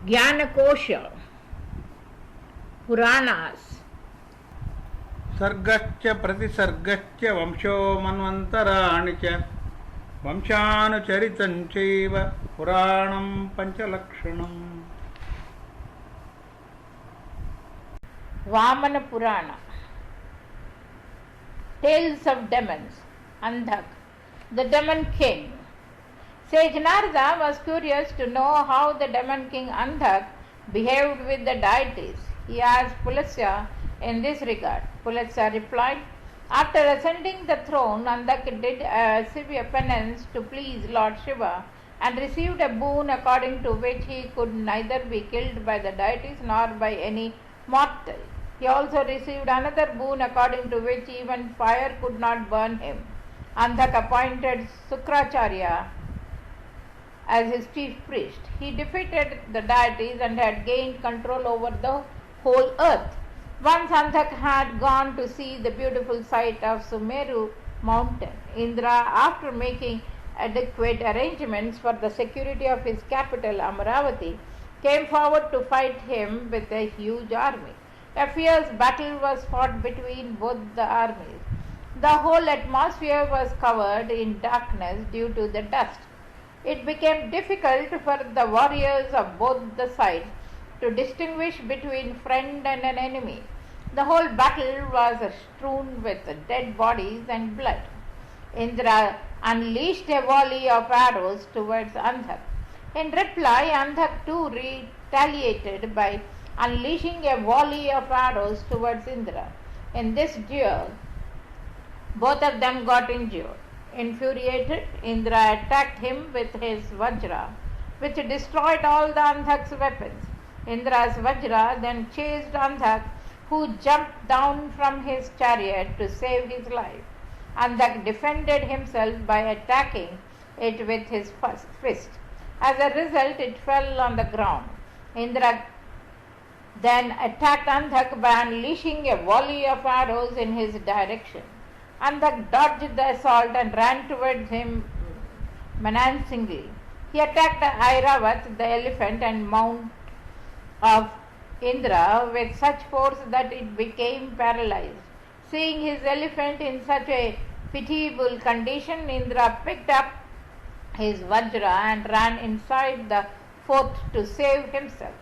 Jnanakosha, Puranas. सर्गच्च प्रतिसर्गच्च वंशो मन्वन्तराणि च वंशानुचरितं चैव पुराणं पञ्चलक्षणम्. Vamana Purana. Tales of Demons. Andhak, the Demon King. Sage Narada was curious to know how the Demon King Andhak behaved with the deities. He asked Pulasya in this regard. Pulasya replied, after ascending the throne, Andhak did a severe penance to please Lord Shiva and received a boon according to which he could neither be killed by the deities nor by any mortal. He also received another boon according to which even fire could not burn him. Andhak appointed Sukracharya as his chief priest. He defeated the deities and had gained control over the whole earth. Once Andhak had gone to see the beautiful sight of Sumeru mountain. Indra, after making adequate arrangements for the security of his capital Amaravati, came forward to fight him with a huge army. A fierce battle was fought between both the armies. The whole atmosphere was covered in darkness due to the dust. It became difficult for the warriors of both the sides to distinguish between friend and an enemy. The whole battle was strewn with dead bodies and blood. Indra unleashed a volley of arrows towards Andhak. In reply, Andhak too retaliated by unleashing a volley of arrows towards Indra. In this duel, both of them got injured. Infuriated, Indra attacked him with his Vajra, which destroyed all the Andhak's weapons. Indra's Vajra then chased Andhak, who jumped down from his chariot to save his life. Andhak defended himself by attacking it with his fist. As a result, it fell on the ground. Indra then attacked Andhak by unleashing a volley of arrows in his direction. Andhak dodged the assault and ran towards him menacingly. He attacked Airavat, the elephant and mount of Indra, with such force that it became paralyzed. Seeing his elephant in such a pitiable condition, Indra picked up his Vajra and ran inside the fort to save himself.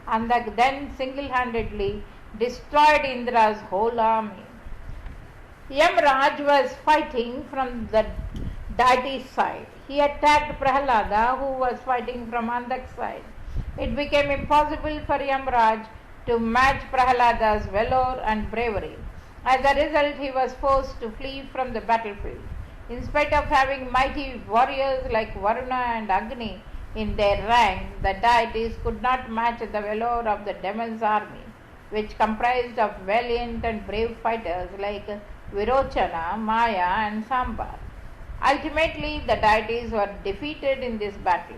Andhak then single-handedly destroyed Indra's whole army. Yamraj was fighting from the deity's side. He attacked Prahlada, who was fighting from Andhak's side. It became impossible for Yamraj to match Prahlada's valor and bravery. As a result, he was forced to flee from the battlefield. In spite of having mighty warriors like Varuna and Agni in their ranks, the deities could not match the valor of the demon's army, which comprised of valiant and brave fighters like Virochana, Maya and Sambar. Ultimately, the deities were defeated in this battle.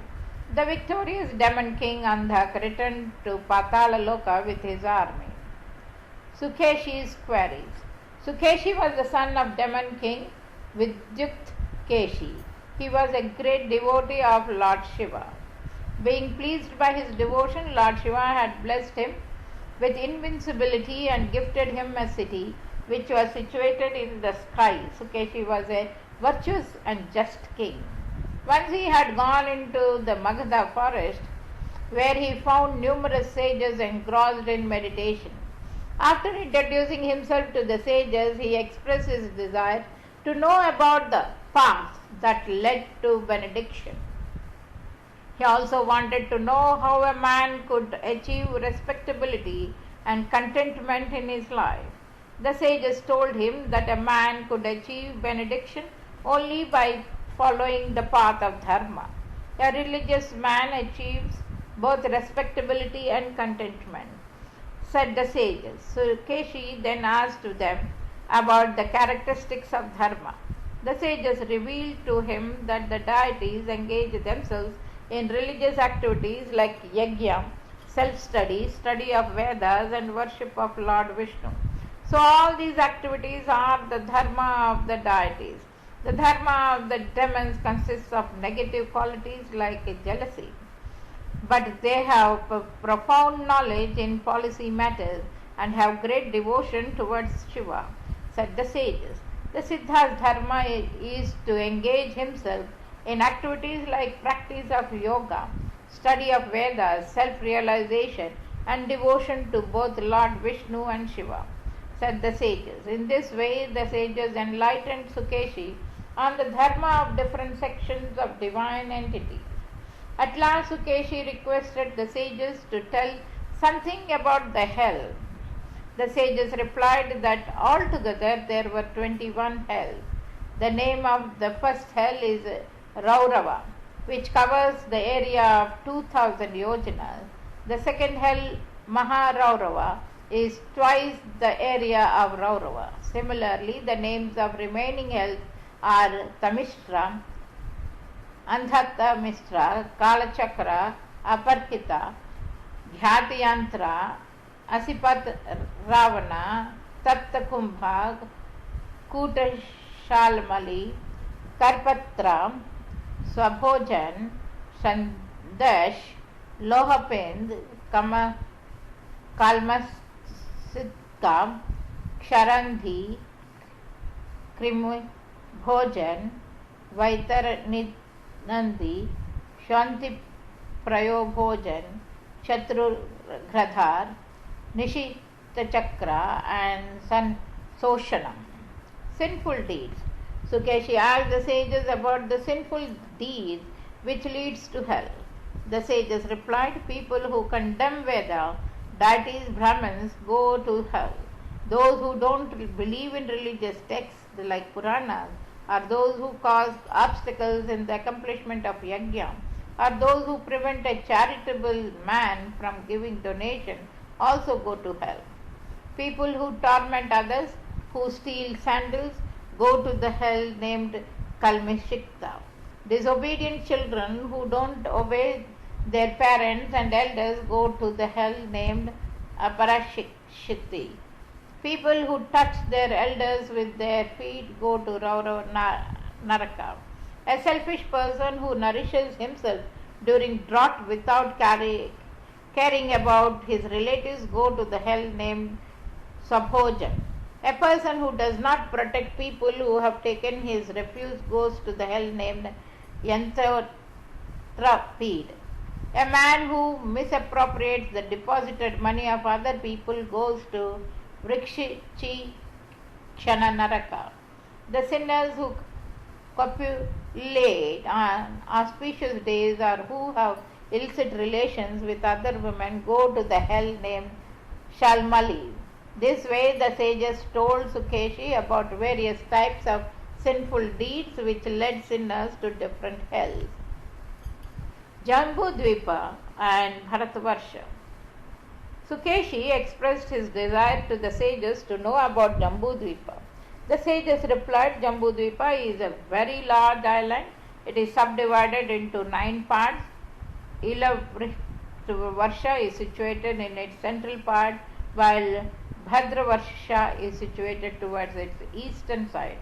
The victorious demon king Andhak returned to Patala Loka with his army. Sukeshi's queries. Sukeshi was the son of demon king Vidyut Keshi. He was a great devotee of Lord Shiva. Being pleased by his devotion, Lord Shiva had blessed him with invincibility and gifted him a city which was situated in the sky. Sukeshi was a virtuous and just king. Once he had gone into the Magadha forest, where he found numerous sages engrossed in meditation. After introducing himself to the sages, he expressed his desire to know about the path that led to benediction. He also wanted to know how a man could achieve respectability and contentment in his life. The sages told him that a man could achieve benediction only by following the path of dharma. A religious man achieves both respectability and contentment, said the sages. Sukeshi then asked them about the characteristics of dharma. The sages revealed to him that the deities engage themselves in religious activities like yajna, self-study, study of Vedas and worship of Lord Vishnu. So all these activities are the dharma of the deities. The dharma of the demons consists of negative qualities like jealousy, but they have profound knowledge in policy matters and have great devotion towards Shiva, said the sages. The Siddha's dharma is to engage himself in activities like practice of yoga, study of Vedas, self-realization and devotion to both Lord Vishnu and Shiva, said the sages. In this way, the sages enlightened Sukeshi on the dharma of different sections of divine entities. At last, Sukeshi requested the sages to tell something about the hell. The sages replied that altogether there were 21 hells. The name of the first hell is Raurava, which covers the area of 2000 yojanas. The second hell, Maharaurava, is twice the area of Raurava. Similarly, the names of remaining hells are Tamishra, Andhata Mishra, Kalachakra, Aparhita, Jhatiyantra, Asipat Ravana, Tapta Kumbha, Kuta Shalmali, Karpatra, Swabhojan, Sandash, Lohapind, Kalmasitka, Ksharandhi, Krimi Bhojan, Vaitarnandi, Shanti Prayobhojan, Shatrugradhar, Nishita Chakra and Soshanam. Sinful deeds. Sukeshi asked the sages about the sinful deeds which leads to hell. The sages replied, people who condemn Veda, deities, Brahmins, go to hell. Those who don't believe in religious texts like Puranas, or those who cause obstacles in the accomplishment of yajna, or those who prevent a charitable man from giving donation, also go to hell. People who torment others, who steal sandals, go to the hell named Kalmishikta. Disobedient children who don't obey their parents and elders go to the hell named Aparashikti. People who touch their elders with their feet go to Naraka. A selfish person who nourishes himself during drought without caring about his relatives go to the hell named Sabhojan. A person who does not protect people who have taken his refuge goes to the hell named Yantrapid. A man who misappropriates the deposited money of other people goes to Vrikshichi Kshananaraka. The sinners who copulate on auspicious days or who have illicit relations with other women go to the hell named Shalmali. This way the sages told Sukeshi about various types of sinful deeds which led sinners to different hells. Jambudvipa and Bharatvarsha. Sukeshi expressed his desire to the sages to know about Jambudvipa. The sages replied, Jambudvipa is a very large island. It is subdivided into 9 parts. Ilavarsha is situated in its central part, while Bhadravarsha is situated towards its eastern side.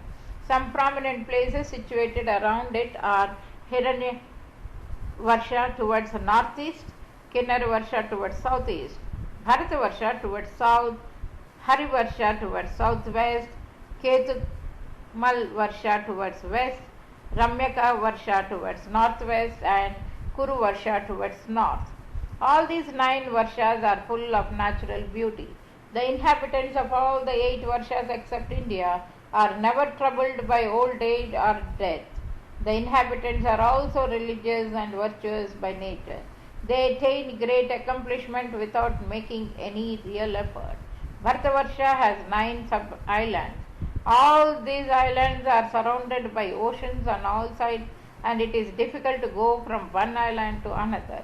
Some prominent places situated around it are Hiranyavarsha towards the northeast, Kinnaravarsha towards southeast, Bharatavarsha towards south, Harivarsha towards southwest, Ketumalvarsha towards west, Ramyaka Varsha towards northwest, and Kuruvarsha towards north. All these 9 varshas are full of natural beauty. The inhabitants of all the 8 varshas except India are never troubled by old age or death. The inhabitants are also religious and virtuous by nature. They attain great accomplishment without making any real effort. Bharatavarsha has 9 sub-islands. All these islands are surrounded by oceans on all sides, and it is difficult to go from one island to another.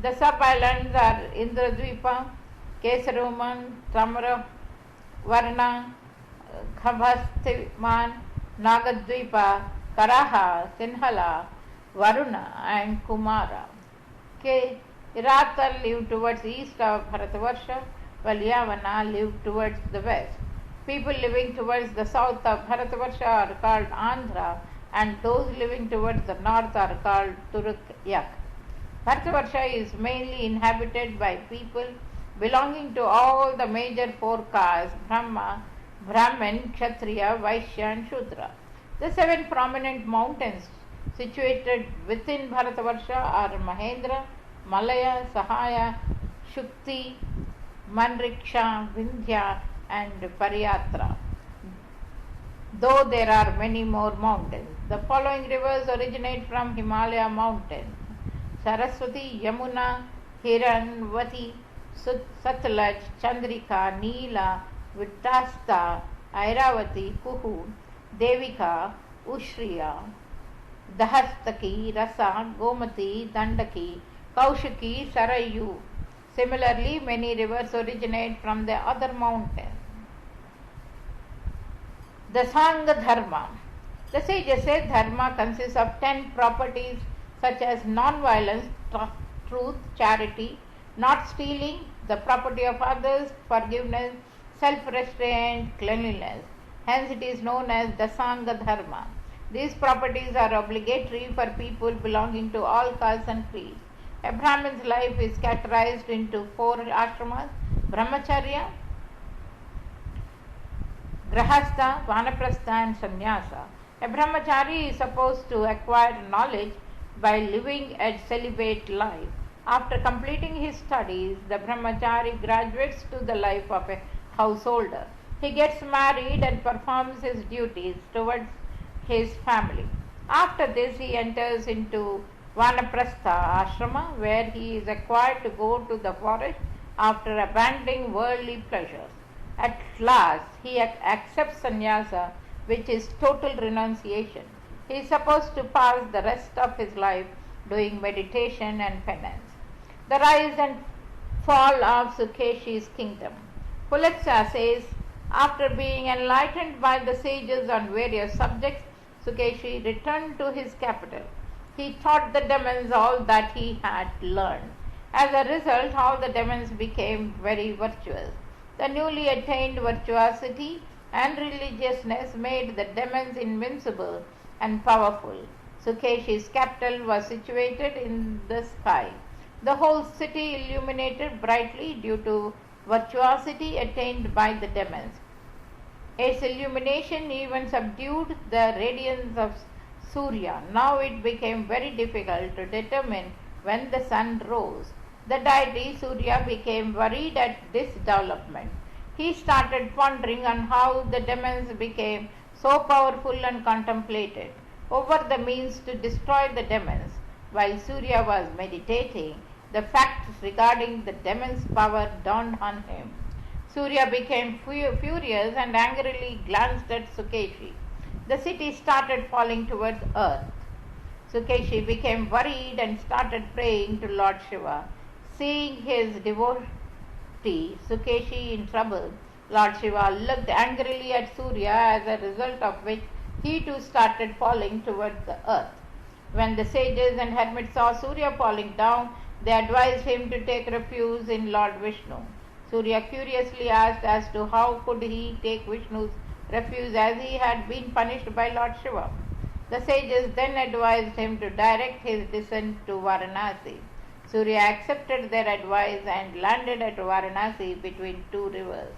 The sub-islands are Indradvipa, Kesaruman, Tamra, Varna, Khabhastiman, Nagadvipa, Karaha, Sinhala, Varuna and Kumara. Kirata live towards east of Bharatavarsha, while Yavana live towards the west. People living towards the south of Bharatavarsha are called Andhra, and those living towards the north are called Turukyak. Bharatavarsha is mainly inhabited by people belonging to all the major four castes Brahman, Kshatriya, Vaishya, and Shudra. The seven prominent mountains situated within Bharatavarsha are Mahendra, Malaya, Sahaya, Shukti, Manriksha, Vindhya, and Pariyatra. Though there are many more mountains. The following rivers originate from Himalaya mountains: Saraswati, Yamuna, Hiranvati, Satluj, Chandrika, Neela, Vitasta, Airavati, Kuhu, Devika, Ushriya, Dahastaki, Rasa, Gomati, Dandaki, Kaushiki, Sarayu. Similarly, many rivers originate from the other mountains. The Sangha Dharma. The sages say dharma consists of 10 properties such as non-violence, truth, charity, not stealing, the property of others, forgiveness, self-restraint, cleanliness. Hence it is known as the Sangha Dharma. These properties are obligatory for people belonging to all castes and creeds. A Brahmin's life is categorized into 4 ashramas: Brahmacharya, Grahastha, Vanaprastha, and Sannyasa. A Brahmachari is supposed to acquire knowledge by living a celibate life. After completing his studies, the Brahmachari graduates to the life of a householder. He gets married and performs his duties towards his family. After this, he enters into Vanaprastha ashrama, where he is required to go to the forest after abandoning worldly pleasures. At last, he accepts sannyasa, which is total renunciation. He is supposed to pass the rest of his life doing meditation and penance. The rise and fall of Sukeshi's kingdom. Pulatsa says, after being enlightened by the sages on various subjects, Sukeshi returned to his capital. He taught the demons all that he had learned. As a result, all the demons became very virtuous. The newly attained virtuosity and religiousness made the demons invincible and powerful. Sukeshi's capital was situated in the sky. The whole city illuminated brightly due to virtuosity attained by the demons. Its illumination even subdued the radiance of Surya. Now it became very difficult to determine when the sun rose. The deity Surya became worried at this development. He started pondering on how the demons became so powerful and contemplated over the means to destroy the demons. While Surya was meditating, the facts regarding the demons' power dawned on him. Surya became furious and angrily glanced at Sukeshi. The city started falling towards earth. Sukeshi became worried and started praying to Lord Shiva. Seeing his devotee Sukeshi in trouble, Lord Shiva looked angrily at Surya, as a result of which he too started falling towards the earth. When the sages and hermits saw Surya falling down, they advised him to take refuge in Lord Vishnu. Surya curiously asked as to how could he take Vishnu's refuge, as he had been punished by Lord Shiva. The sages then advised him to direct his descent to Varanasi. Surya accepted their advice and landed at Varanasi between 2 rivers,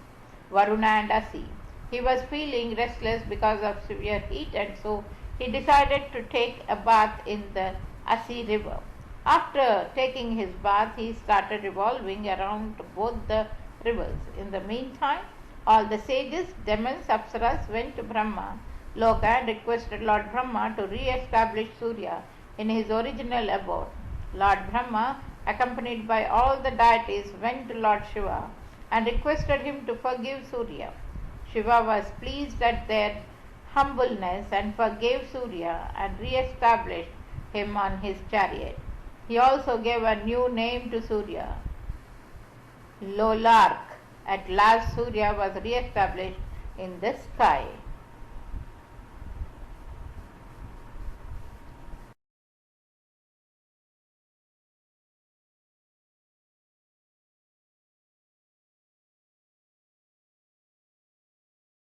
Varuna and Asi. He was feeling restless because of severe heat, and so he decided to take a bath in the Asi river. After taking his bath, he started revolving around both the rivers. In the meantime, all the sages, demons, apsaras went to Brahma Loka and requested Lord Brahma to re-establish Surya in his original abode. Lord Brahma, accompanied by all the deities, went to Lord Shiva and requested him to forgive Surya. Shiva was pleased at their humbleness and forgave Surya and re-established him on his chariot. He also gave a new name to Surya, Lolark. At last Surya was re-established in the sky.